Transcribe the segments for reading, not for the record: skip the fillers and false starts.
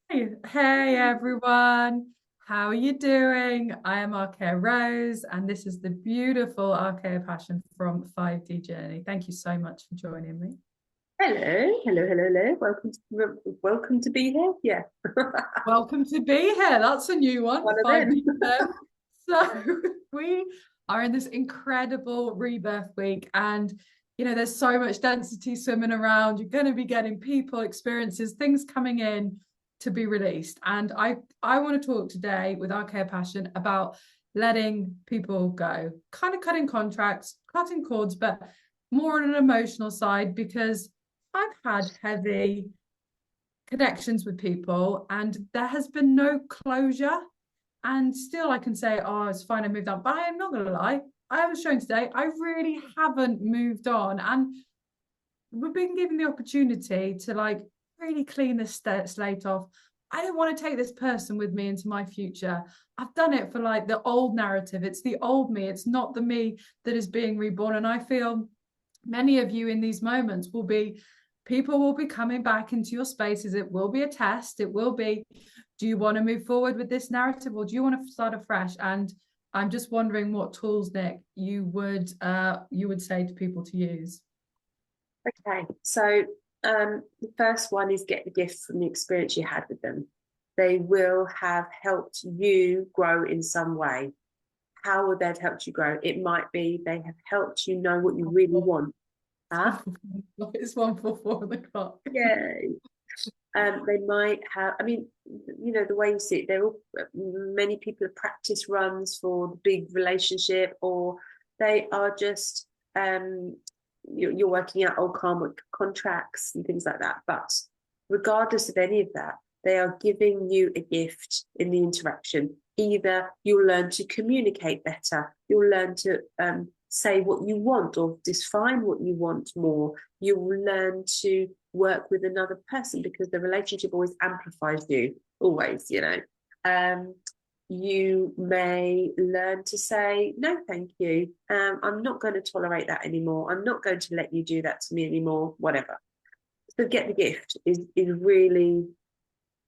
Hey everyone, how are you doing? I am Archeia Rose, and this is the beautiful Archeia Passion from 5D Journey. Thank you so much for joining me. Hello, hello, hello, hello. Welcome to be here. Yeah, Welcome to be here. That's a new one, one of them. 5D Journey. So we are in this incredible rebirth week, and there's so much density swimming around. You're going to be getting people, experiences, things coming in to be released. And I want to talk today with Archeia Passion about letting people go, kind of cutting contracts, cutting cords, but more on an emotional side because I've had heavy connections with people and there has been no closure. And still I can say, oh, it's fine, I moved on. But I am not gonna lie, I was showing today, I really haven't moved on. And we've been given the opportunity to really clean this slate off. I don't want to take this person with me into my future. I've done it for the old narrative. It's the old me. It's not the me that is being reborn. And I feel many of you in these moments will be people will be coming back into your spaces. It will be a test. It will be, do you want to move forward with this narrative or do you want to start afresh? And I'm just wondering what tools, Nick, you would say to people to use. Okay, so the first one is get the gift from the experience you had with them. They will have helped you grow in some way. How would they have helped you grow? It might be they have helped you know what you really want. Huh? It's 1:44 on the clock. Yay. They might have, I mean, the way you see it, they're all, many people have practice runs for the big relationship, or they are just, you're working out old karmic contracts and things like that. But regardless of any of that, they are giving you a gift in the interaction. Either you'll learn to communicate better, you'll learn to say what you want or define what you want more. You will learn to work with another person because the relationship always amplifies you, always, you may learn to say, no, thank you. I'm not going to tolerate that anymore. I'm not going to let you do that to me anymore, whatever. So get the gift is really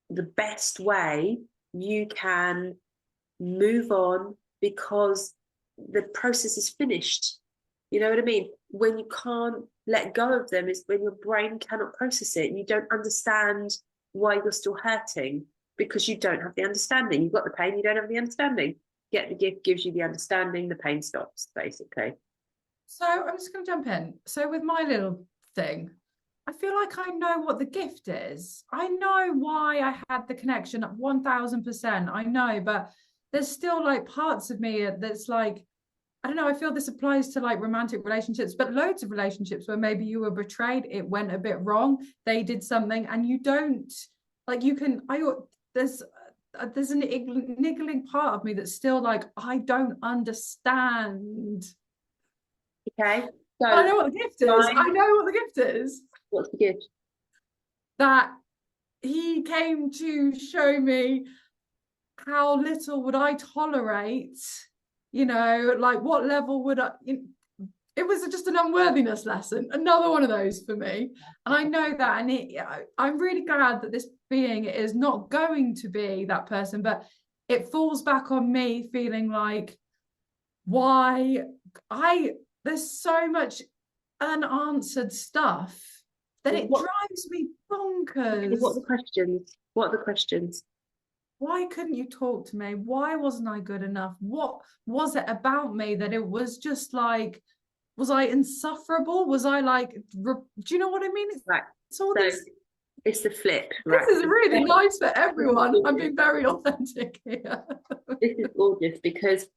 the best way you can move on because the process is finished. You know what I mean? When you can't let go of them, is when your brain cannot process it and you don't understand why you're still hurting because you don't have the understanding. You've got the pain, you don't have the understanding. Get the gift gives you the understanding, the pain stops, basically. So I'm just going to jump in. So with my little thing, I feel like I know what the gift is. I know why I had the connection at 1000%. I know, but there's still parts of me that's I don't know. I feel this applies to romantic relationships, but loads of relationships where maybe you were betrayed, it went a bit wrong, they did something, and you don't you can. There's there's a niggling part of me that's still I don't understand. Okay. I So know what the gift is. fine. I know what the gift is. What's the gift? That he came to show me how little would I tolerate, what level would I, it was just an unworthiness lesson, another one of those for me. And I know that, and I'm really glad that this being is not going to be that person, but it falls back on me feeling why I there's so much unanswered stuff that Well, it what drives me okay, what are bonkers. the questions? What are the questions? Why couldn't you talk to me? Why wasn't I good enough? What was it about me that it was just was I insufferable? Was I do you know what I mean? Right. It's all So these, it's the flip, this right? is really nice for This is everyone. I'm gorgeous. being very authentic here. This is gorgeous because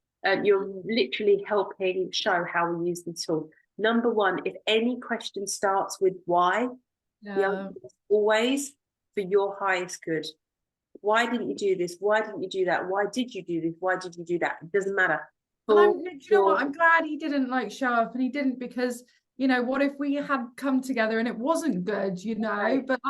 you're literally helping show how we use the tool. Number one, if any question starts with why, the answer Yeah. is always for your highest good. Why didn't you do this? Why didn't you do that? Why did you do this? Why did you do that? It doesn't matter. And For do you know what? your I'm glad he didn't show up, and he didn't because what if we had come together and it wasn't good, right, but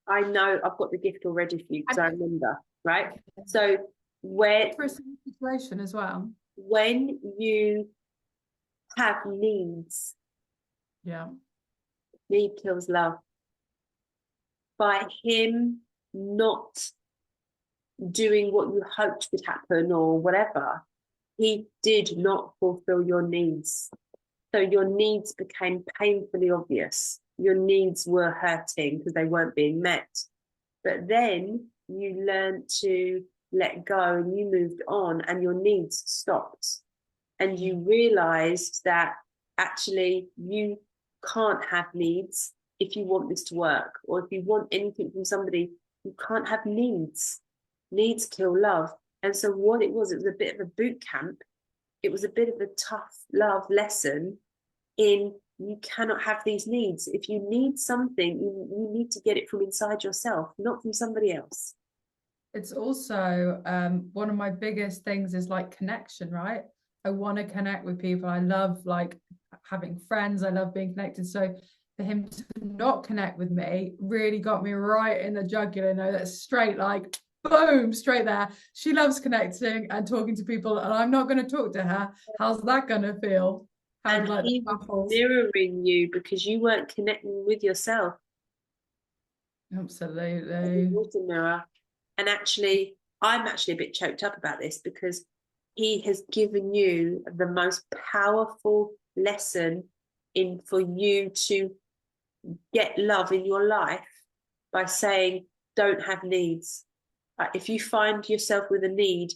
I know I've got the gift already for you because I, I remember, right? So when for a similar situation as well. when you have needs, Yeah. need kills love. By him not doing what you hoped would happen or whatever, he did not fulfill your needs. So your needs became painfully obvious. Your needs were hurting because they weren't being met. But then you learned to let go and you moved on and your needs stopped. And you realized that actually you can't have needs if you want this to work, or if you want anything from somebody, you can't have needs. Needs kill love. And so what it was a bit of a boot camp. It was a bit of a tough love lesson in you cannot have these needs. If you need something, you need to get it from inside yourself, not from somebody else. It's also one of my biggest things is like connection, right? I want to connect with people. I love like having friends. I love being connected. So for him to not connect with me really got me right in the jugular. No, that's straight, like boom, straight there. She loves connecting and talking to people, and I'm not going to talk to her. How's that going to feel? How And like he was mirroring you because you weren't connecting with yourself. Absolutely. Water mirror. And actually, I'm actually a bit choked up about this because he has given you the most powerful lesson in for you to get love in your life by saying, don't have needs. If you find yourself with a need,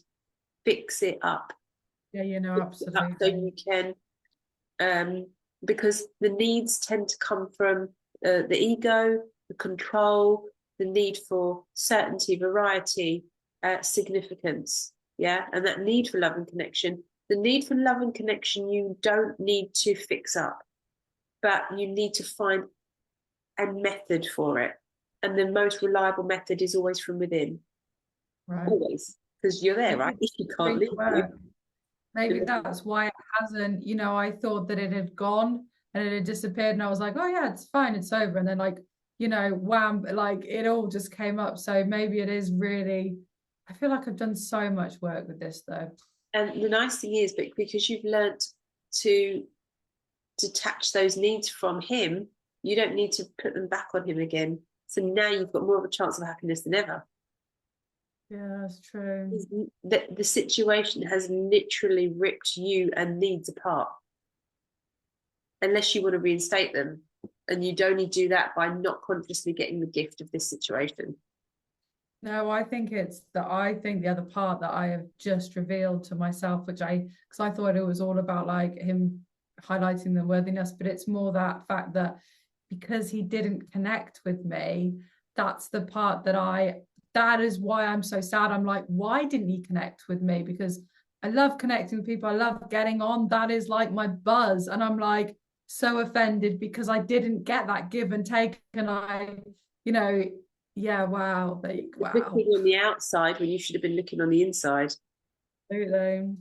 fix it up. Yeah, you know, absolutely. So you can, because the needs tend to come from the ego, the control, the need for certainty, variety, significance. Yeah. And that need for love and connection, the need for love and connection, you don't need to fix up, but you need to find a method for it. And the most reliable method is always from within. Right. Always. Because you're there, right? If you can't leave you. Maybe that's why it hasn't, you know, I thought that it had gone and it had disappeared, and I was like, oh yeah, it's fine, it's over. And then like, you know, wham, like it all just came up. So maybe it is really, I feel like I've done so much work with this though. And the nice thing is, but because you've learnt to detach those needs from him, you don't need to put them back on him again. So now you've got more of a chance of happiness than ever. Yeah, that's true. The situation has literally ripped you and needs apart. Unless you want to reinstate them. And you'd only do that by not consciously getting the gift of this situation. No, I think the other part that I have just revealed to myself, because I thought it was all about like him highlighting the worthiness, but it's more that fact that because he didn't connect with me, that's the part that is why I'm so sad. I'm like, why didn't he connect with me? Because I love connecting with people. I love getting on. That is like my buzz. And I'm like so offended because I didn't get that give and take. And you know, yeah, wow. Wow. Looking on the outside when you should have been looking on the inside. Absolutely.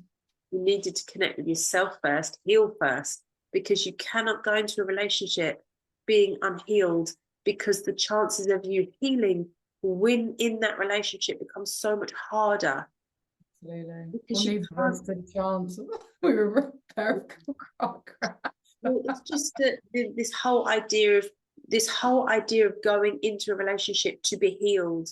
You needed to connect with yourself first, heal first, because you cannot go into a relationship being unhealed, because the chances of you healing when in that relationship becomes so much harder. Absolutely. Because you can't the chance. We were well, it's just that this whole idea of going into a relationship to be healed.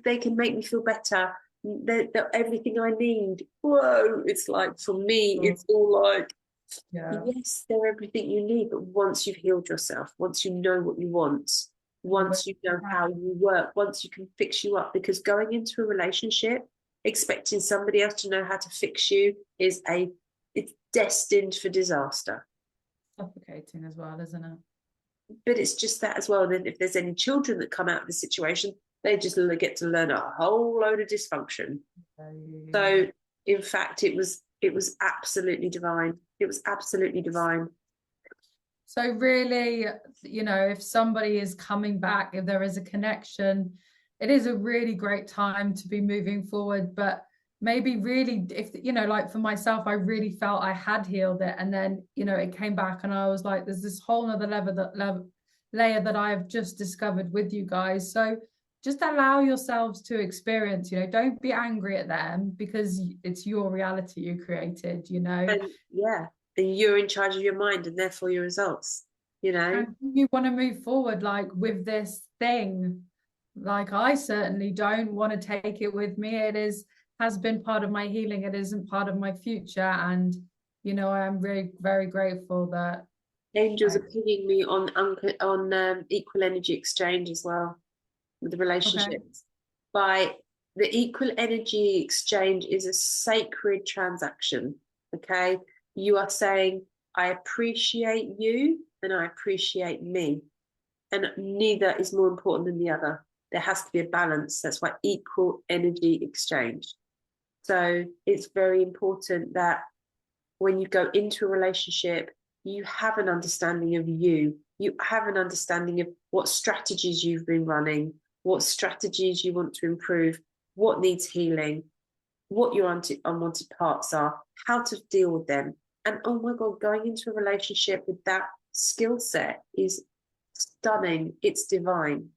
They can make me feel better. They're everything I need. Whoa! It's like for me, it's all like, yes, they're everything you need. But once you've healed yourself, once you know what you want, once you know how you work, once you can fix you up, because going into a relationship expecting somebody else to know how to fix you it's destined for disaster. Suffocating as well, isn't it? But it's just that as well. And then if there's any children that come out of the situation, they just get to learn a whole load of dysfunction. So in fact, it was absolutely divine. It was absolutely divine. So really, you know, if somebody is coming back, if there is a connection, it is a really great time to be moving forward. But maybe really, if, you know, like for myself, I really felt I had healed it. And then, you know, it came back and I was like, there's this whole other layer that I have just discovered with you guys. So just allow yourselves to experience, you know, don't be angry at them because it's your reality you created, you know. And and you're in charge of your mind and therefore your results, you know. And you want to move forward like with this thing, Like, I certainly don't want to take it with me. Has been part of my healing. It isn't part of my future. And, I am very, very grateful that Angels I, are pinging me on equal energy exchange as well with the okay. relationships. By the equal energy exchange is a sacred transaction. Okay, you are saying, I appreciate you and I appreciate me, and neither is more important than the other. There has to be a balance. That's why equal energy exchange. So it's very important that when you go into a relationship, you have an understanding of you. You have an understanding of what strategies you've been running, what strategies you want to improve, what needs healing, what your unwanted parts are, how to deal with them. And oh my God, going into a relationship with that skill set is stunning. It's divine.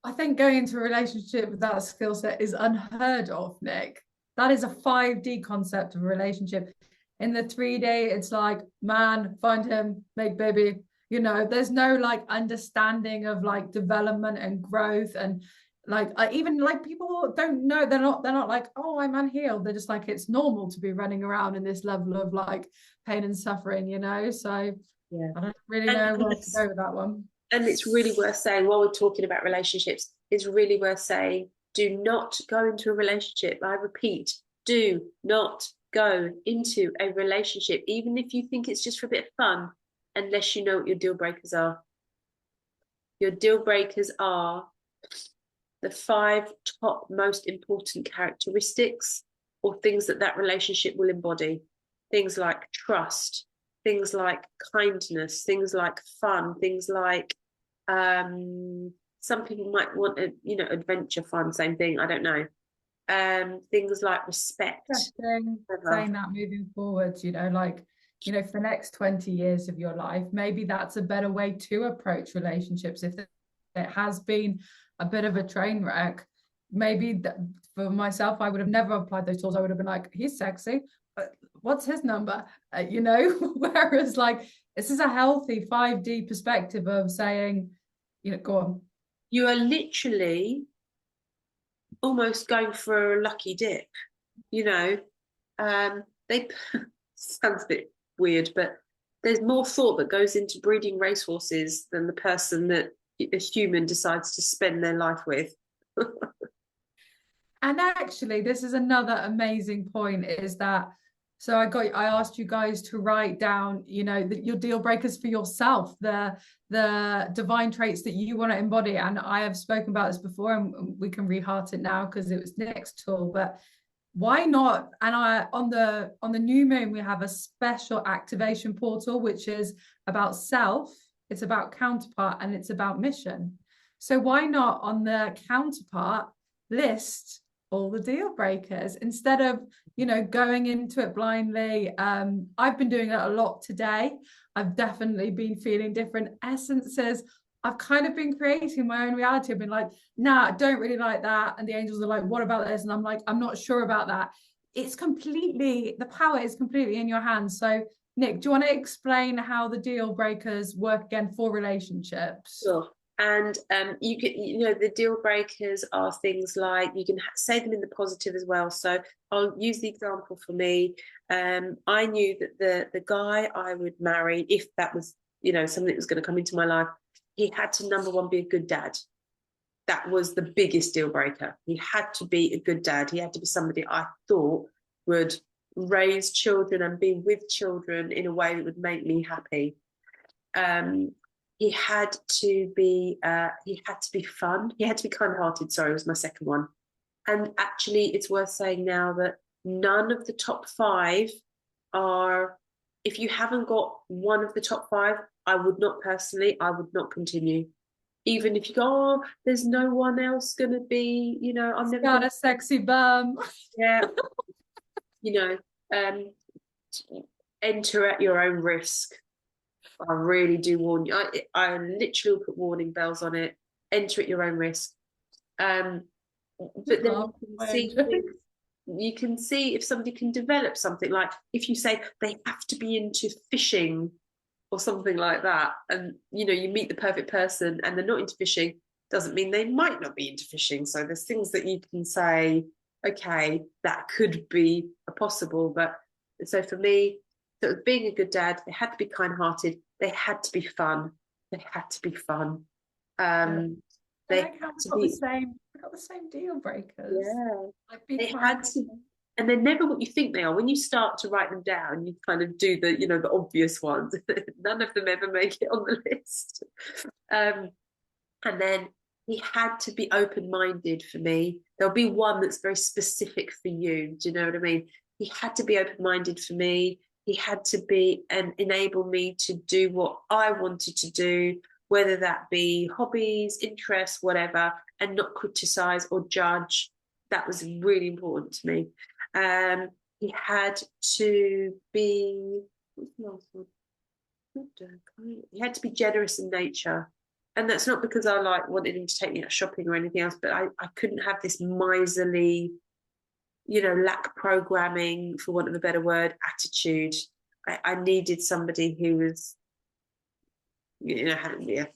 I think going into a relationship with that skill set is unheard of, Nick. That is a 5D concept of a relationship. In the 3D, it's like, man, find him, make baby. There's no like understanding of like development and growth, and like even like people don't know, they're not like, oh, I'm unhealed. They're just like, it's normal to be running around in this level of like pain and suffering. So Yeah. I don't really And know where to go with that one. it's really worth saying, while we're talking about relationships, it's really worth saying, do not go into a relationship. I repeat, do not go into a relationship, even if you think it's just for a bit of fun, unless you know what your deal breakers are. Your deal breakers are the 5 top most important characteristics or things that relationship will embody. Things like trust, things like kindness, things like fun, things like some people might want adventure fun, same thing, I don't know. Things like respect. Interesting saying that moving forward, like, for the next 20 years of your life, maybe that's a better way to approach relationships. If it has been a bit of a train wreck, maybe for myself, I would have never applied those tools. I would have been like, he's sexy, but what's his number? Whereas like, this is a healthy 5D perspective of saying, go on. You are literally almost going for a lucky dip, they sounds a bit weird, but there's more thought that goes into breeding racehorses than the person that a human decides to spend their life with. And actually, this is another amazing point, is that I asked you guys to write down, your deal breakers for yourself, the divine traits that you want to embody. And I have spoken about this before, and we can reheart it now because it was Nick's tool. But why not? And on the new moon, we have a special activation portal, which is about self, it's about counterpart, and it's about mission. So why not on the counterpart list all the deal breakers instead of going into it blindly? I've been doing that a lot today. I've definitely been feeling different essences. I've kind of been creating my own reality. I've been like, nah, I don't really like that, and the angels are like, what about this? And I'm like, I'm not sure about that. The power is completely in your hands. So Nick, do you want to explain how the deal breakers work again for relationships? Sure. And the deal breakers are things like, you can say them in the positive as well. So I'll use the example for me. I knew that the guy I would marry, if that was something that was going to come into my life, he had to, number one, be a good dad. That was the biggest deal breaker. He had to be a good dad. He had to be somebody I thought would raise children and be with children in a way that would make me happy. He had to be fun. He had to be kind-hearted. Sorry, was my second one. And actually, it's worth saying now that none of the top 5 are. If you haven't got one of the top 5, I would not continue. Even if you go, oh, there's no one else going to be, I'm never got a sexy bum. Yeah. Enter at your own risk. I really do warn you. I literally put warning bells on it. Enter at your own risk. But then you can see if somebody can develop something. Like if you say they have to be into fishing or something like that, and you meet the perfect person and they're not into fishing, doesn't mean they might not be into fishing. So there's things that you can say, okay, that could be a possible. But so for me, so being a good dad, they had to be kind-hearted, they had to be fun, they had to be fun. They like how had to we be, got the same deal breakers. yeah, Like be they kind. had to, and they're never what you think they are. When you start to write them down, you kind of do the, the obvious ones. None of them ever make it on the list. And then he had to be open-minded for me. There'll be one that's very specific for you. Do you know what I mean? He had to be open-minded for me. He had to be and enable me to do what I wanted to do, whether that be hobbies, interests, whatever, and not criticize or judge. That was really important to me. He had to be, what's the last one? He had to be generous in nature. And that's not because I like wanted him to take me out shopping or anything else, but I couldn't have this miserly, lack programming, for want of a better word, attitude. I needed somebody who was,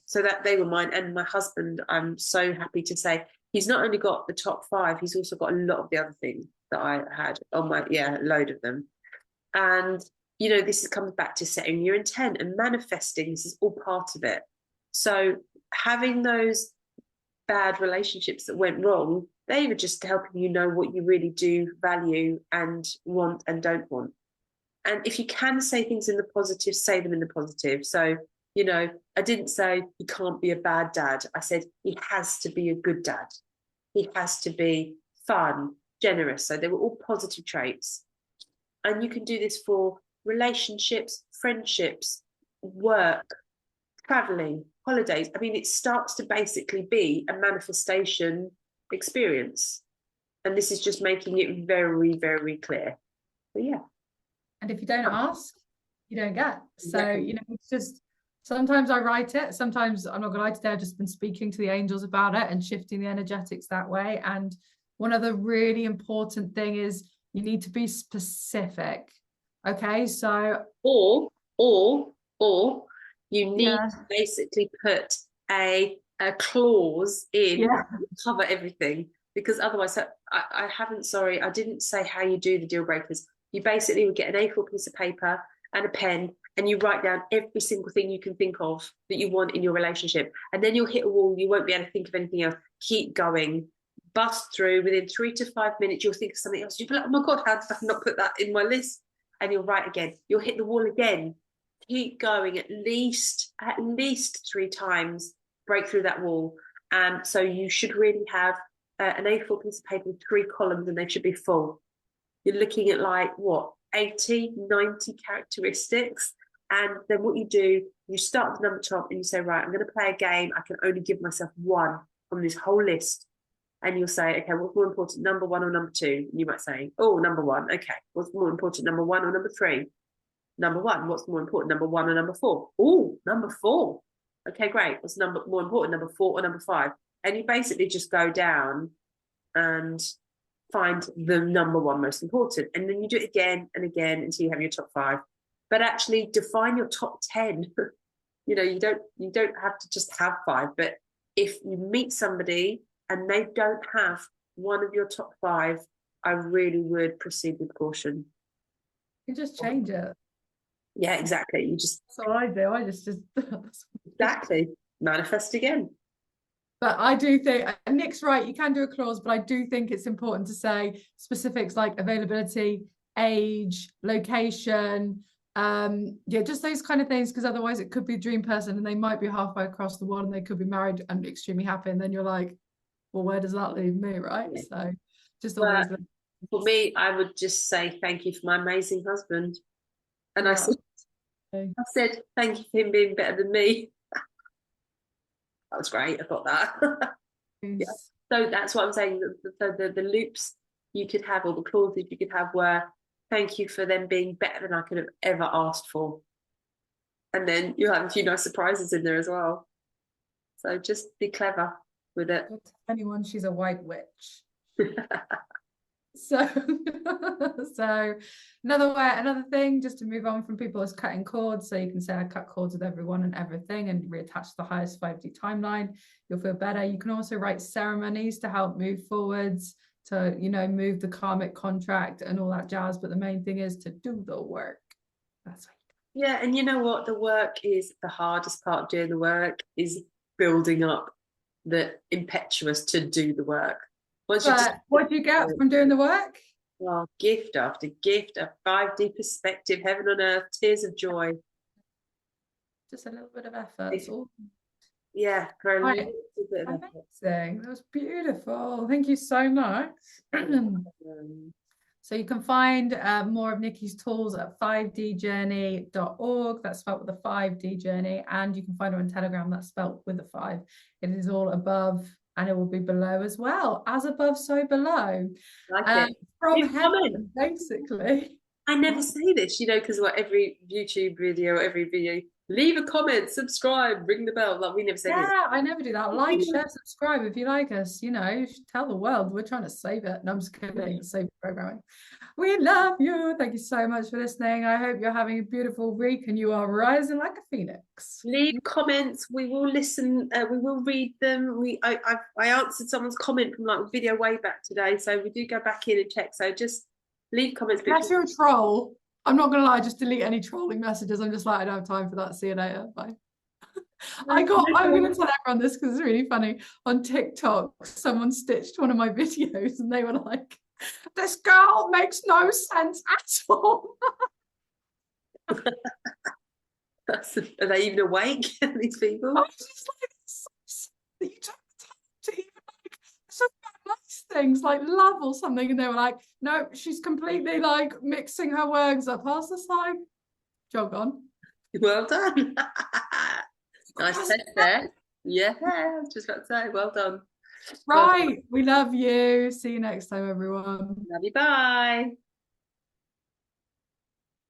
so that they were mine. And my husband, I'm so happy to say, he's not only got the top 5, he's also got a lot of the other things that I had on my, a load of them. And, this comes back to setting your intent and manifesting. This is all part of it. So having those bad relationships that went wrong, they were just helping you know what you really do value and want and don't want. And if you can say things in the positive, say them in the positive. So, I didn't say he can't be a bad dad. I said he has to be a good dad. He has to be fun, generous. So they were all positive traits. And you can do this for relationships, friendships, work, traveling, holidays. I mean, it starts to basically be a manifestation experience. And this is just making it very, very clear. But yeah. And if you don't ask, you don't get. So, Exactly. it's just, sometimes I write it. Sometimes, I'm not gonna lie, today I've just been speaking to the angels about it and shifting the energetics that way. And one of the really important thing is you need to be specific. Okay, so or you need to basically put a clause in to cover everything, because otherwise, I didn't say how you do the deal breakers. You basically would get an A4 piece of paper and a pen, and you write down every single thing you can think of that you want in your relationship, and then you'll hit a wall. You won't be able to think of anything else. Keep going, bust through. Within 3 to 5 minutes, you'll think of something else. You'll be like, oh my god, how did I not put that in my list? And you'll write again. You'll hit the wall again. Keep going at least 3 times. Break through that wall. So you should really have an A4 piece of paper with 3 columns, and they should be full. You're looking at 80, 90 characteristics. And then what you do, you start at the number top and you say, right, I'm going to play a game. I can only give myself 1 on this whole list. And you'll say, okay, what's more important, number 1 or number 2? And you might say, oh, number 1. Okay, what's more important, number 1 or number 3? Number 1. What's more important, number 1 or number 4? Oh, number 4. Okay, great. What's more important, number 4 or number 5? And you basically just go down and find the number 1 most important. And then you do it again and again until you have your top 5. But actually define your top 10. You don't have to just have 5. But if you meet somebody and they don't have one of your top 5, I really would proceed with caution. You just change it. Yeah, exactly. That's what I do. I just exactly manifest again. But I do think Nick's right. You can do a clause, but I do think it's important to say specifics like availability, age, location, just those kind of things, because otherwise it could be a dream person and they might be halfway across the world and they could be married and extremely happy, and then you're like, well, where does that leave me, right? Yeah. So just always. For me, I would just say thank you for my amazing husband, and I said thank you for him being better than me. That was great. I got that. Yeah. So that's what I'm saying. The loops you could have, or the clauses you could have, were thank you for them being better than I could have ever asked for. And then you have a few nice surprises in there as well. So just be clever with it. Don't tell anyone she's a white witch. So, so another thing, just to move on from people, is cutting cords. So you can say I cut cords with everyone and everything, and reattach to the highest 5D timeline. You'll feel better. You can also write ceremonies to help move forwards, to move the karmic contract and all that jazz. But the main thing is to do the work. That's what. Yeah, and you know what? The work is the hardest part of doing the work is building up the impetuous to do the work. Once you just But what do you get from doing the work? well, gift after gift, a 5D perspective, heaven on earth, tears of joy. Just a little bit of effort. That's all. Yeah, for a Right. little bit of effort. Amazing. That was beautiful. Thank you so much. So you can find more of Nikki's tools at 5djourney.org. That's spelled with a 5D journey. And you can find her on Telegram. That's spelled with a 5. It is all above, and it will be below as well. As above, so below. Like it. From heaven, basically. I never say this, because every YouTube video, every video, leave a comment, subscribe, ring the bell. Like, we never say this. Yeah, I never do that. Like, share, subscribe if you like us. Tell the world we're trying to save it. No, I'm just kidding. Save programming. We love you. Thank you so much for listening. I hope you're having a beautiful week and you are rising like a phoenix. Leave comments. We will listen. We will read them. I answered someone's comment from like a video way back today, so we do go back in and check. So just leave comments. Unless you're a troll, I'm not gonna lie, just delete any trolling messages. I'm just like, I don't have time for that. See you later. Bye. I'm gonna tell everyone this because it's really funny. On TikTok, someone stitched one of my videos and they were like, this girl makes no sense at all. Are they even awake, these people? I was just like, that you took the time to even like some nice things like love or something, and they were like, no, she's completely like mixing her words up. I was just like, jog on. Well done. Nice test there. Yeah, I was just about to say, well done. Right, we love you. See you next time, everyone. Love you. Bye.